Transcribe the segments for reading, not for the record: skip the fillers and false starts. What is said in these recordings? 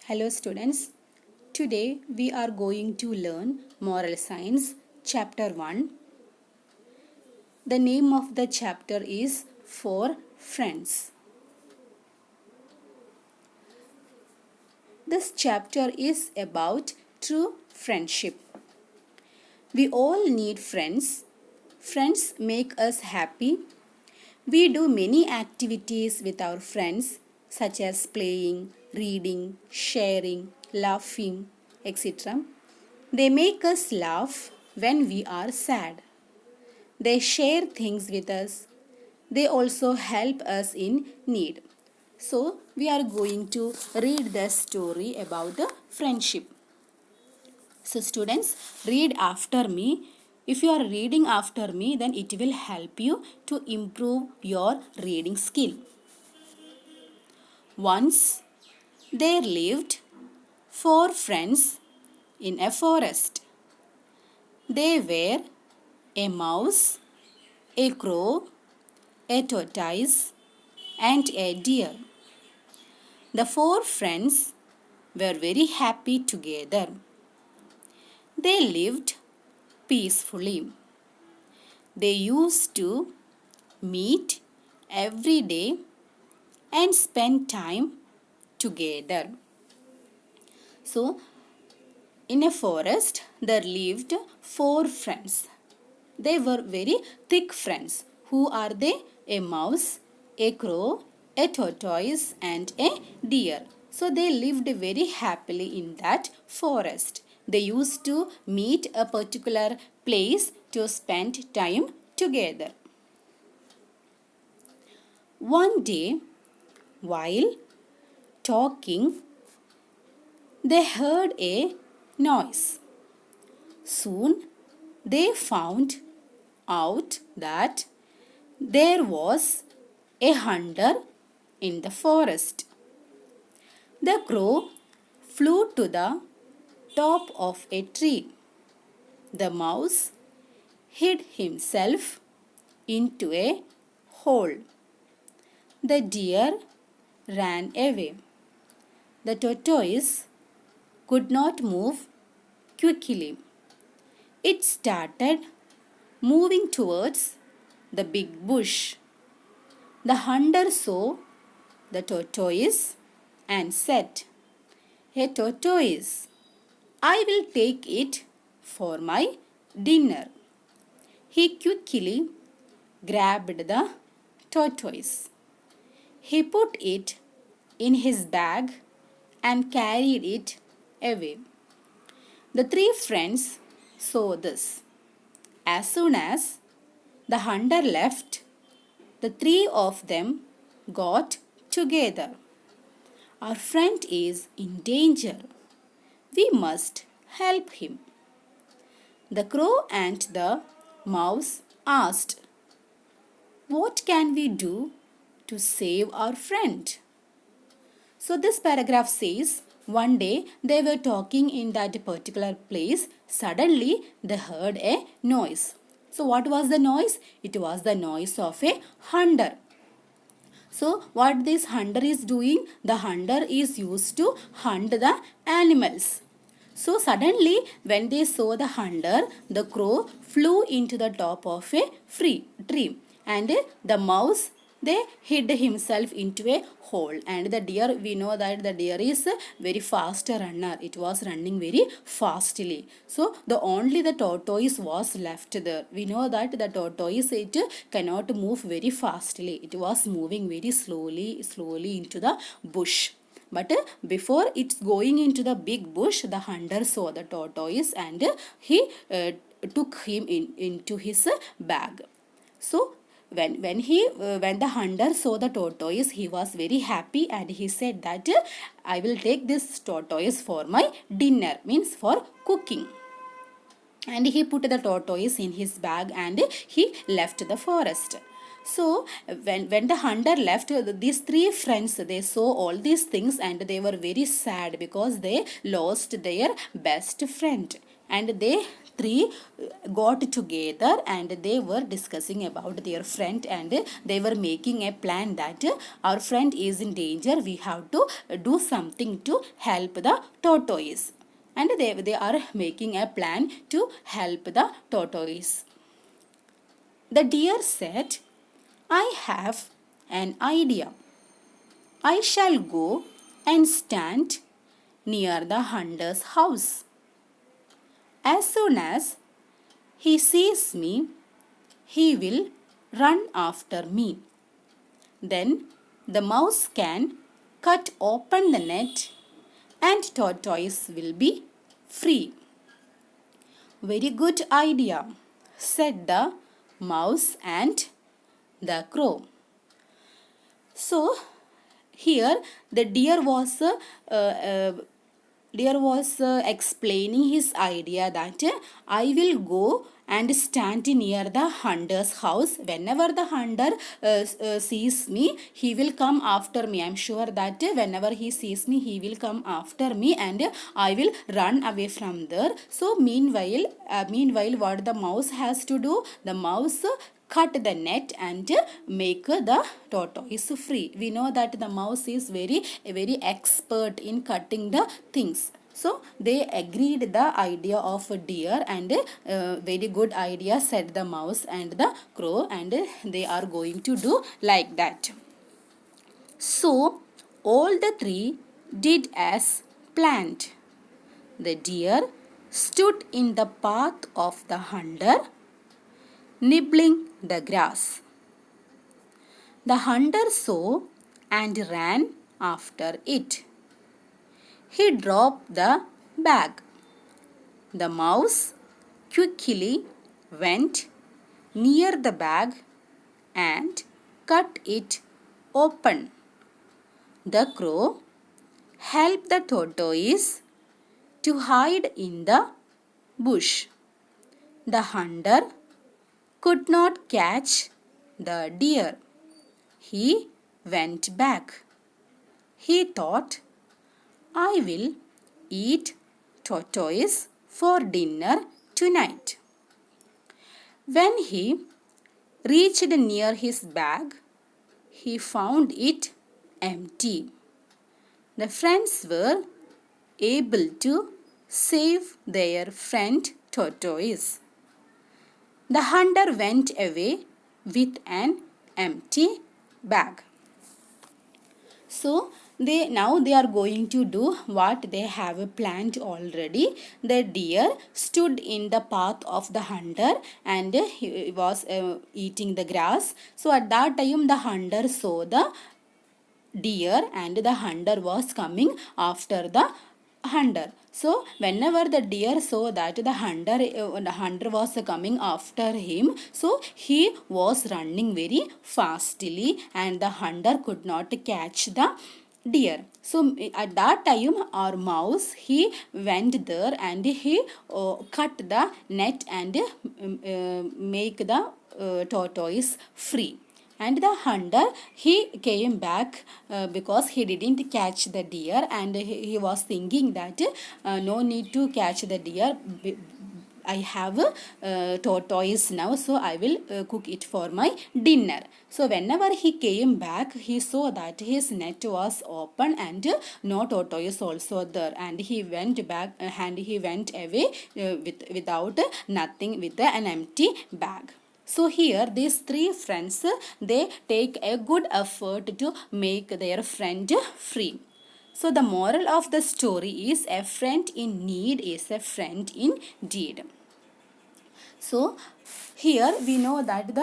Hello students, today we are going to learn Moral Science Chapter 1. The name of the chapter is Four Friends. This chapter is about true friendship. We all need friends. Friends make us happy. We do many activities with our friends such as playing, reading, sharing, laughing, etc. They make us laugh when we are sad. They share things with us. They also help us in need. So, we are going to read the story about the friendship. So, students, read after me. If you are reading after me, then it will help you to improve your reading skill. Once there lived four friends in a forest. They were a mouse, a crow, a tortoise, and a deer. The four friends were very happy together. They lived peacefully. They used to meet every day and spend time together. So, in a forest, there lived four friends. They were very thick friends. Who are they? A mouse, a crow, a tortoise, and a deer. So they lived very happily in that forest. They used to meet a particular place to spend time together. One day, while talking, they heard a noise. Soon they found out that there was a hunter in the forest. The crow flew to the top of a tree. The mouse hid himself into a hole. The deer ran away. The tortoise could not move quickly. It started moving towards the big bush. The hunter saw the tortoise and said, "Hey tortoise, I will take it for my dinner." He quickly grabbed the tortoise. He put it in his bag and carried it away. The three friends saw this. As soon as the hunter left, the three of them got together. Our friend is in danger. We must help him. The crow and the mouse asked, "What can we do to save our friend?" So this paragraph says, one day they were talking in that particular place. Suddenly they heard a noise. So what was the noise? It was the noise of a hunter. So what this hunter is doing? The hunter is used to hunt the animals. So suddenly when they saw the hunter, the crow flew into the top of a tree and the mouse they hid himself into a hole, and the deer, we know that the deer is a very fast runner. It was running very fastly. So the tortoise was left there. We know that the tortoise, it cannot move very fastly. It was moving very slowly into the bush. But before it's going into the big bush, the hunter saw the tortoise and he took him into his bag. So when the hunter saw the tortoise, he was very happy and he said that I will take this tortoise for my dinner, means for cooking. And he put the tortoise in his bag and he left the forest. So when the hunter left, these three friends, they saw all these things and they were very sad because they lost their best friend. and they three got together and they were discussing about their friend, and they were making a plan that our friend is in danger, we have to do something to help the tortoise, and they are making a plan to help the tortoise. The deer said, I have an idea. I shall go and stand near the hunter's house. As soon as he sees me, he will run after me. Then the mouse can cut open the net and tortoise will be free. Very good idea, said the mouse and the crow. So here the deer was explaining his idea that I will go and stand near the hunter's house. Whenever the hunter sees me, he will come after me. I am sure that whenever he sees me, he will come after me and I will run away from there. So meanwhile what the mouse has to do? The mouse cut the net and make the tortoise free. We know that the mouse is very expert in cutting the things. So they agreed the idea of a deer, and very good idea, said the mouse and the crow, and they are going to do like that. So all the three did as planned. The deer stood in the path of the hunter, nibbling the grass. The hunter saw and ran after it. He dropped the bag. The mouse quickly went near the bag and cut it open. The crow helped the tortoise to hide in the bush. The hunter could not catch the deer. He went back. He thought, I will eat tortoise for dinner tonight. When he reached near his bag, he found it empty. The friends were able to save their friend tortoise. The hunter went away with an empty bag. So now they are going to do what they have planned already. The deer stood in the path of the hunter and he was eating the grass. So at that time the hunter saw the deer and the hunter was coming after the hunter. So whenever the deer saw that the hunter was coming after him, so he was running very fastly and the hunter could not catch the deer. So at that time our mouse, he went there and he cut the net and make the tortoise free. And the hunter, he came back because he didn't catch the deer, and he was thinking that no need to catch the deer, I have a tortoise now, so I will cook it for my dinner. So whenever he came back, he saw that his net was open and no tortoise also there, and he went back and he went away without nothing, with an empty bag. So here these three friends, they take a good effort to make their friend free. So the moral of the story is, a friend in need is a friend indeed. So here we know that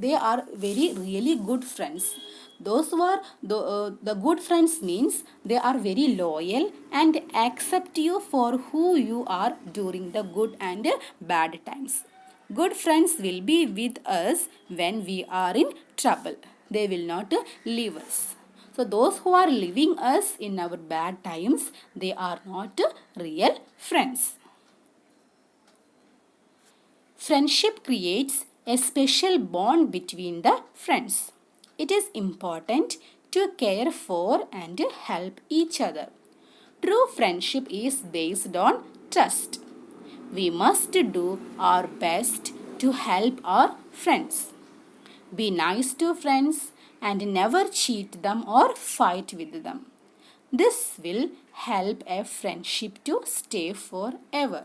they are really good friends. Those who are the good friends means they are very loyal and accept you for who you are during the good and bad times. Good friends will be with us when we are in trouble. They will not leave us. So those who are leaving us in our bad times, they are not real friends. Friendship creates a special bond between the friends. It is important to care for and help each other. True friendship is based on trust. We must do our best to help our friends. Be nice to friends and never cheat them or fight with them. This will help a friendship to stay forever.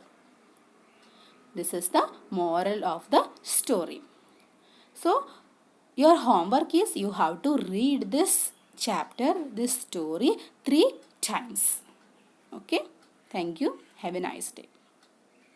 This is the moral of the story. So, your homework is you have to read this chapter, this story 3 times. Okay? Thank you. Have a nice day.